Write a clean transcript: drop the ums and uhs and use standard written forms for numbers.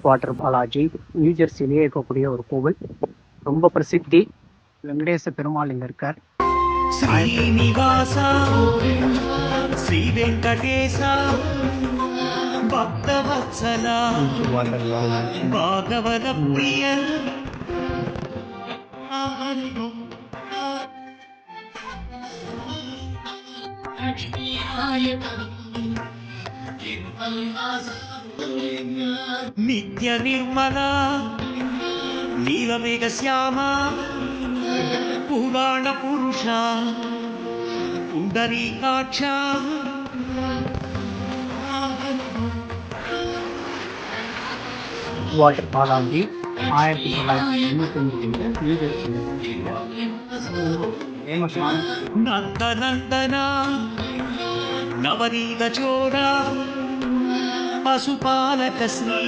Water Balaji நியூஜெர்சியிலேயே இருக்கக்கூடிய ஒரு கோவில். ரொம்ப பிரசித்தி. வெங்கடேச பெருமாள் இங்க இருக்கார். శ్రీనివాస శ్రీ వెంకటేశ భక్తవత్సల భాగవత ప్రియ నిత్య నిర్మల నీలమేఘ శ్యామ పురాణ పురుష పుండరీకాక్ష வாட்டர் பாலாஜி 1995 நியூஜெர்சியில் ஃபேமஸான నందనందన నవనీత చోర పశుపాలక శ్రీ